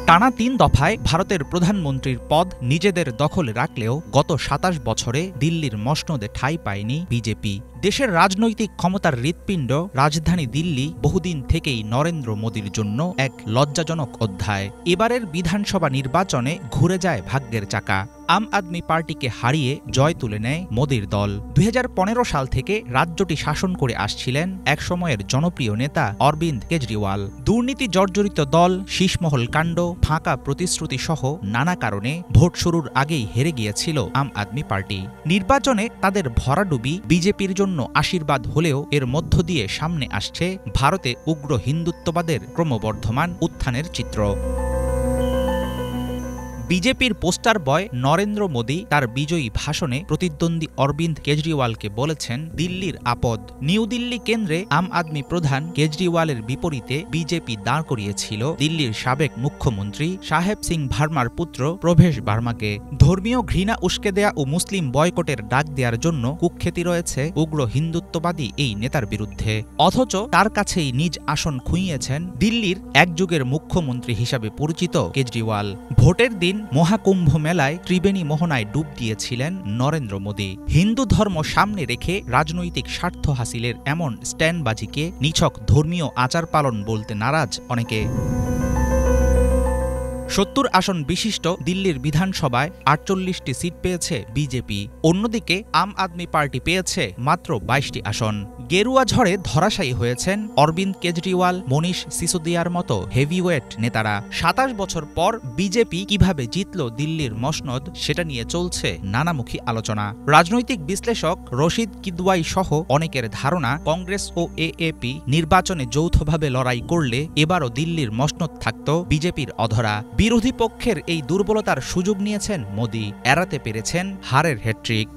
টানা ৩ দফায় ভারতের প্রধানমন্ত্রীর পদ নিজেদের দখলে রাখলেও গত ২৭ বছরে দিল্লির মসনদে ঠাঁই পায়নি বিজেপি। দেশের রাজনৈতিক ক্ষমতার হৃৎপিণ্ড রাজধানী দিল্লি বহুদিন থেকেই নরেন্দ্র মোদীর জন্য এক লজ্জাজনক অধ্যায়। এবারের বিধানসভা নির্বাচনে ঘুরে যায় ভাগ্যের চাকা। আম আদমি পার্টিকে হারিয়ে জয় তুলে নেয় মোদীর দল। ২০১৫ সাল থেকে রাজ্যটি শাসন করে আসছিলেন একসময়ের জনপ্রিয় নেতা অরবিন্দ কেজরিওয়াল। দুর্নীতি জর্জরিত দল, শীষমহল কাণ্ড, ফাঁকা প্রতিশ্রুতি সহ নানা কারণে ভোট শুরুর আগেই হেরে গিয়েছিল আম আদমি পার্টি। নির্বাচনে তাদের ভরাডুবি বিজেপির জন্য আশীর্বাদ হলেও এর মধ্য দিয়ে সামনে আসছে ভারতে উগ্র হিন্দুত্ববাদের ক্রমবর্ধমান উত্থানের চিত্র। বিজেপির পোস্টার বয় নরেন্দ্র মোদী তার বিজয়ী ভাষণে প্রতিদ্বন্দ্বী অরবিন্দ কেজরিওয়ালকে বলেছেন দিল্লির আপদ। নিউ দিল্লি কেন্দ্রে আম আদমি প্রধান কেজরিওয়ালের বিপরীতে বিজেপি দাঁড় করিয়েছিল দিল্লির সাবেক মুখ্যমন্ত্রী সাহেব সিং ভার্মার পুত্র প্রভেশ বার্মাকে। ধর্মীয় ঘৃণা উস্কে দেয়া ও মুসলিম বয়কটের ডাক দেওয়ার জন্য কুখ্যাতি রয়েছে উগ্র হিন্দুত্ববাদী এই নেতার বিরুদ্ধে। অথচ তার কাছেই নিজ আসন খুইয়েছেন দিল্লির এক যুগের মুখ্যমন্ত্রী হিসাবে পরিচিত কেজরিওয়াল। ভোটের দিন মহাকুম্ভ মেলায় ত্রিবেণী মোহনায় ডুব দিয়েছিলেন নরেন্দ্র মোদী। হিন্দু ধর্ম সামনে রেখে রাজনৈতিক স্বার্থ হাসিলের এমন স্ট্যান্ডবাজিকে নিছক ধর্মীয় আচার পালন বলতে নারাজ অনেকে। ৭০ আসন বিশিষ্ট দিল্লির বিধানসভায় ৪৮টি সিট পেয়েছে বিজেপি। অন্যদিকে আম আদমি পার্টি পেয়েছে মাত্র ২২টি আসন। গেরুয়া ঝড়ে ধরাশায়ী হয়েছেন অরবিন্দ কেজরিওয়াল, মনীষ সিসোদিয়ার মতো হেভিওয়েট নেতারা। ২৭ বছর পর বিজেপি কিভাবে জিতল দিল্লির মসনদ, সেটা নিয়ে চলছে নানামুখী আলোচনা। রাজনৈতিক বিশ্লেষক রশিদ কিদওয়াই সহ অনেকের ধারণা, কংগ্রেস ও এএপি নির্বাচনে যৌথভাবে লড়াই করলে এবারও দিল্লির মসনদ থাকত বিজেপির অধরা। বিরোধী পক্ষের এই দুর্বলতার সুযোগ নিয়েছেন মোদী, এড়াতে পেরেছেন হারের হ্যাট্রিক।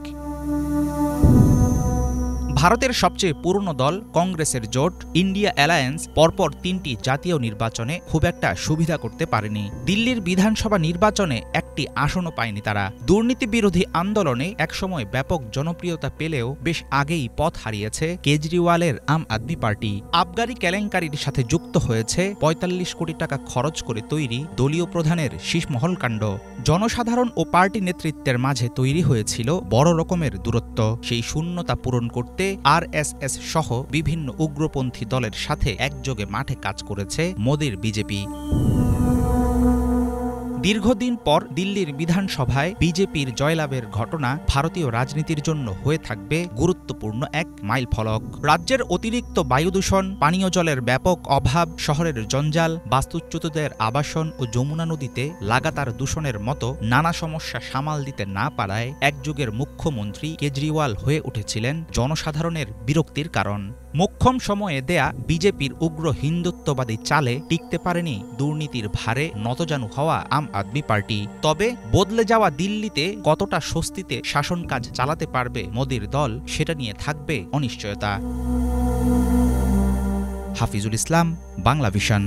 ভারতের সবচেয়ে পুরনো দল কংগ্রেসের জোট ইন্ডিয়া অ্যালায়েন্স পরপর ৩টি জাতীয় নির্বাচনে খুব একটা সুবিধা করতে পারেনি। দিল্লির বিধানসভা নির্বাচনে একটি আসনও পায়নি তারা। দুর্নীতি বিরোধী আন্দোলনে একসময় ব্যাপক জনপ্রিয়তা পেলেও বেশ আগেই পথ হারিয়েছে কেজরিওয়ালের আম আদমি পার্টি। আবগারি কেলেঙ্কারির সাথে যুক্ত হয়েছে ৪৫ কোটি টাকা খরচ করে তৈরি দলীয় প্রধানের শীষমহল কাণ্ড। জনসাধারণ ও পার্টি নেতৃত্বের মাঝে তৈরি হয়েছিল বড় রকমের দূরত্ব। সেই শূন্যতা পূরণ করতে আরএসএস সহ বিভিন্ন উগ্রপন্থী দলের সাথে একযোগে মাঠে কাজ করেছে মোদীর বিজেপি। দীর্ঘদিন পর দিল্লির বিধানসভায় বিজেপির জয়লাভের ঘটনা ভারতীয় রাজনীতির জন্য হয়ে থাকবে গুরুত্বপূর্ণ এক মাইলফলক। রাজ্যের অতিরিক্ত বায়ুদূষণ, পানীয় জলের ব্যাপক অভাব, শহরের জঞ্জাল, বাস্তুচ্যুতদের আবাসন ও যমুনা নদীতে লাগাতার দূষণের মতো নানা সমস্যা সামাল দিতে না পারায় একযুগের মুখ্যমন্ত্রী কেজরিওয়াল হয়ে উঠেছিলেন জনসাধারণের বিরক্তির কারণ। মোক্ষম সময়ে দেয়া বিজেপির উগ্র হিন্দুত্ববাদী চালে টিকতে পারেনি দুর্নীতির ভারে নতজানু হওয়া আম আদমি পার্টি। তবে বদলে যাওয়া দিল্লিতে কতটা স্বস্তিতে শাসন কাজ চালাতে পারবে মোদীর দল, সেটা নিয়ে থাকবে অনিশ্চয়তা। হাফিজুল ইসলাম, বাংলা ভিশন।